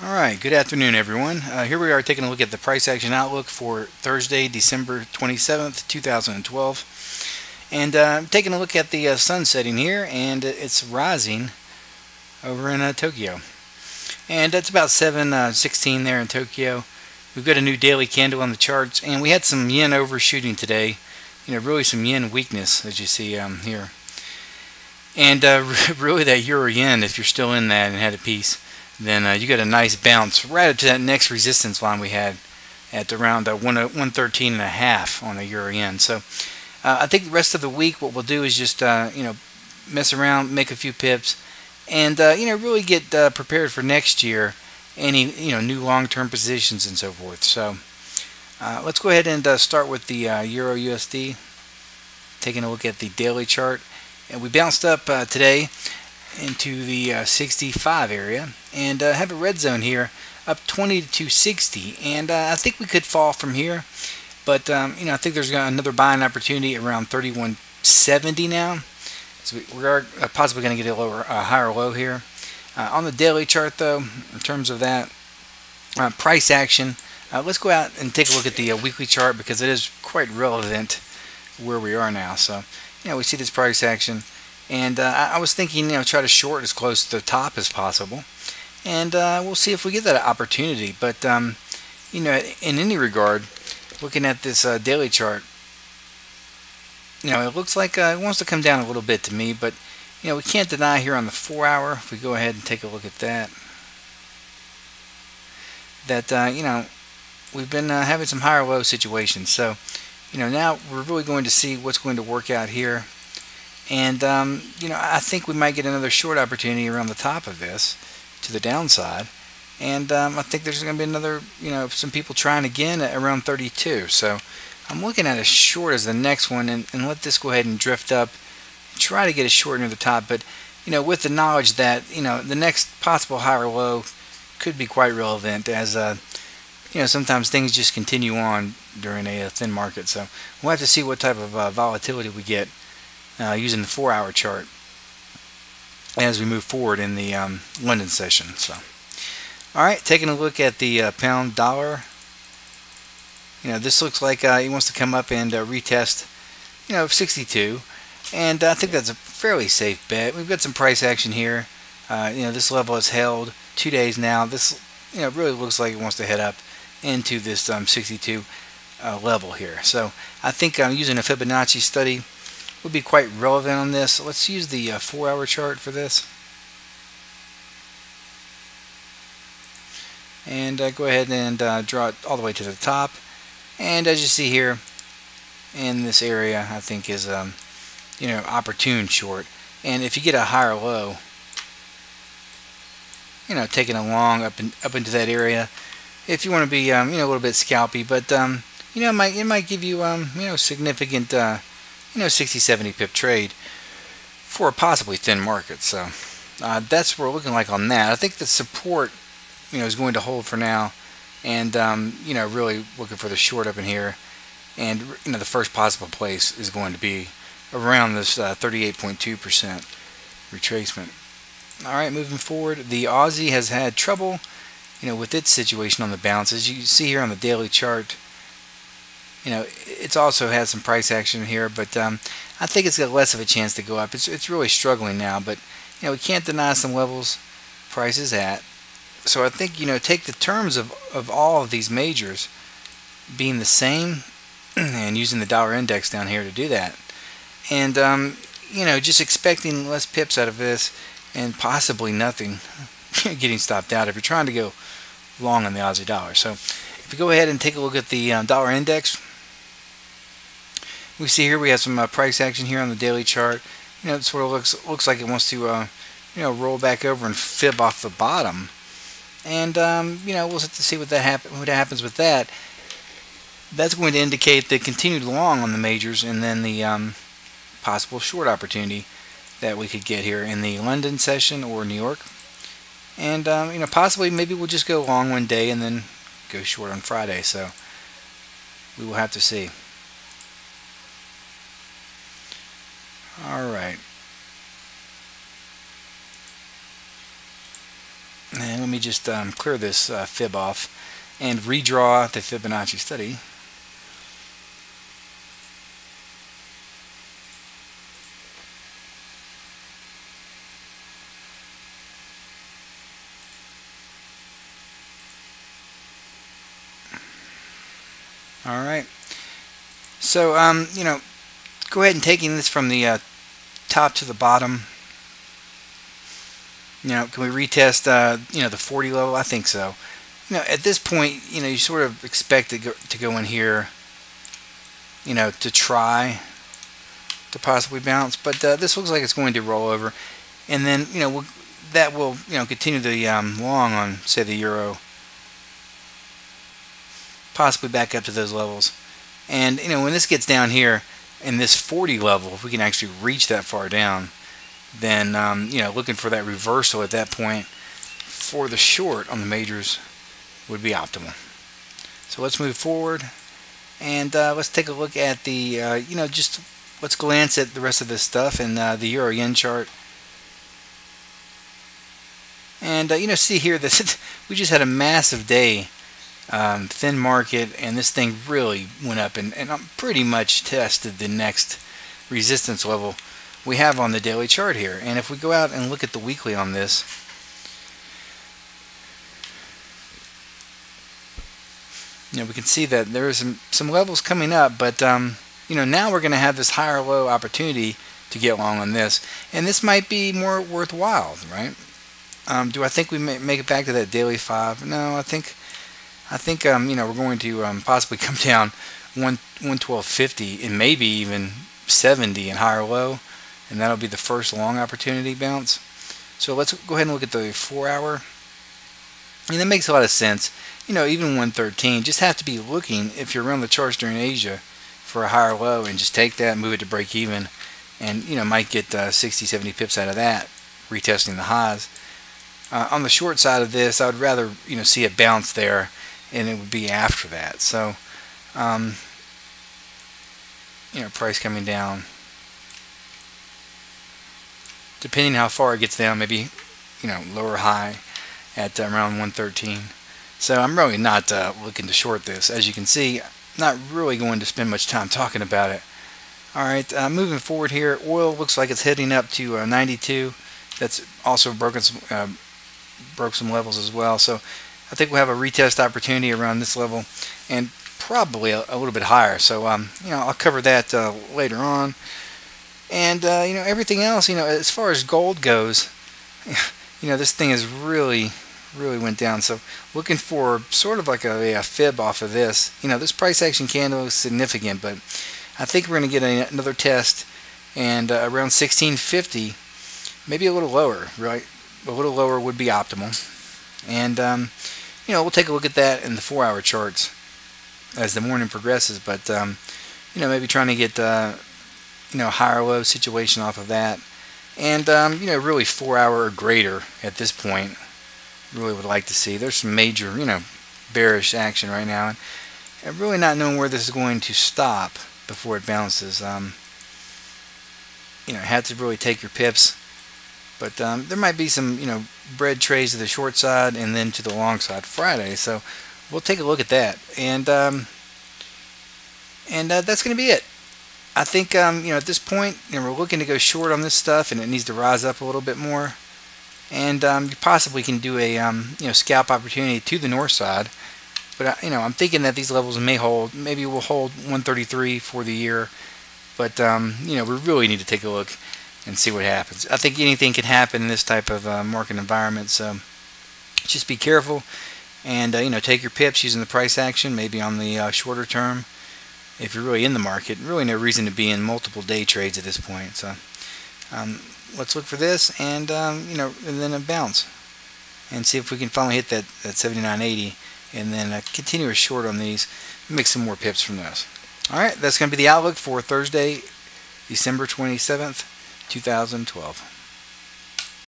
Alright, good afternoon everyone. Here we are taking a look at the price action outlook for Thursday, December 27th, 2012. And taking a look at the sun setting here, and it's rising over in Tokyo. And that's about 7:16 there in Tokyo. We've got a new daily candle on the charts, and we had some yen overshooting today. Really some yen weakness, as you see here. And really that euro yen, if you're still in that and had a piece, then you got a nice bounce right up to that next resistance line we had at around 113 and a half on the euro yen. So I think the rest of the week what we'll do is just mess around, make a few pips, and really get prepared for next year, any new long-term positions and so forth. So let's go ahead and start with the euro USD, taking a look at the daily chart. And we bounced up today into the 65 area, and have a red zone here up 20 to 260, and I think we could fall from here, but I think there's another buying opportunity around 31.70 now, so we are possibly going to get a higher low here. On the daily chart though, in terms of that price action, let's go out and take a look at the weekly chart, because it is quite relevant where we are now. So we see this price action, and I was thinking, try to short as close to the top as possible, and we'll see if we get that opportunity. But in any regard, looking at this daily chart, it looks like it wants to come down a little bit to me, but we can't deny here on the 4-hour. If we go ahead and take a look at that, we've been having some higher low situations. So now we're really going to see what's going to work out here. And I think we might get another short opportunity around the top of this to the downside, and I think there's going to be another, some people trying again at around 32. So I'm looking at a short as the next one, and let this go ahead and drift up, try to get a short near the top. But with the knowledge that the next possible higher low could be quite relevant, as sometimes things just continue on during a thin market. So we'll have to see what type of volatility we get using the 4-hour chart as we move forward in the London session. So, all right, taking a look at the pound dollar. This looks like he wants to come up and retest 62, and I think that's a fairly safe bet. We've got some price action here. This level is held 2 days now. This really looks like it wants to head up into this 62 level here. So I think using a Fibonacci study would be quite relevant on this. So let's use the 4-hour chart for this, and go ahead and draw it all the way to the top. And as you see here in this area, I think is opportune short. And if you get a higher low, taking a long up into that area, if you want to be a little bit scalpy, but it might give you significant 60-70 pip trade for a possibly thin market. So that's what we're looking like on that. I think the support is going to hold for now, and really looking for the short up in here, and the first possible place is going to be around this 38.2% retracement. Alright, moving forward, the Aussie has had trouble with its situation on the bounce. As you see here on the daily chart, it's also had some price action here, but I think it's got less of a chance to go up. It's really struggling now, but we can't deny some levels price is at. So I think take the terms of all of these majors being the same, and using the dollar index down here to do that, and just expecting less pips out of this, and possibly nothing getting stopped out if you're trying to go long on the Aussie dollar. So if we go ahead and take a look at the dollar index, we see here we have some price action here on the daily chart. It sort of looks like it wants to roll back over and fib off the bottom, and we'll have to see what happens with that. That's going to indicate the continued long on the majors, and then the possible short opportunity that we could get here in the London session or New York. And possibly maybe we'll just go long one day and then go short on Friday. So we will have to see. All right. And let me just clear this fib off and redraw the Fibonacci study. All right. So, go ahead and taking this from the top to the bottom. Can we retest, the 40 level? I think so. At this point, you sort of expect to go in here, to try to possibly bounce, but this looks like it's going to roll over, and then, that will, continue the long on, say, the euro, possibly back up to those levels. And when this gets down here in this 40 level, if we can actually reach that far down, then looking for that reversal at that point for the short on the majors would be optimal. So let's move forward, and let's take a look at the just let's glance at the rest of this stuff in the euro yen chart. And see here that we just had a massive day, thin market, and this thing really went up and pretty much tested the next resistance level we have on the daily chart here. And if we go out and look at the weekly on this, we can see that there is some levels coming up, but now we're going to have this higher low opportunity to get long on this, and this might be more worthwhile, right? Do I think we may make it back to that daily 5? No, I think we're going to possibly come down 112.50 and maybe even 70 and higher low, and that'll be the first long opportunity bounce. So let's go ahead and look at the 4-hour, and that makes a lot of sense. Even 113, just have to be looking, if you're around the charts during Asia, for a higher low, and just take that, move it to break even, and might get 60-70 pips out of that, retesting the highs. On the short side of this, I would rather see a bounce there, and it would be after that. So price coming down, depending how far it gets down, maybe lower high at around 113. So I'm really not looking to short this. As you can see, not really going to spend much time talking about it. Alright, moving forward here, oil looks like it's heading up to 92. That's also broke some levels as well. So I think we'll have a retest opportunity around this level, and probably a little bit higher. So I'll cover that later on. And everything else, as far as gold goes, this thing has really went down. So looking for sort of like a fib off of this. This price action candle is significant, but I think we're going to get another test, and around 1650, maybe a little lower, right? A little lower would be optimal. And we'll take a look at that in the 4-hour charts as the morning progresses. But maybe trying to get higher low situation off of that, and really 4-hour or greater at this point. Really would like to see. There's some major bearish action right now, and really not knowing where this is going to stop before it bounces. Had to really take your pips, but there might be some bread trays to the short side and then to the long side Friday. So we'll take a look at that, and that's going to be it. I think at this point, we're looking to go short on this stuff, and it needs to rise up a little bit more. And you possibly can do a scalp opportunity to the north side, but I'm thinking that these levels may hold. Maybe we'll hold 133 for the year, but we really need to take a look and see what happens. I think anything can happen in this type of market environment, so just be careful, and take your pips using the price action, maybe on the shorter term. If you're really in the market, really no reason to be in multiple day trades at this point. So let's look for this, and and then a bounce, and see if we can finally hit that 79.80, and then continue a short on these, make some more pips from those. All right, that's going to be the outlook for Thursday, December 27th, 2012.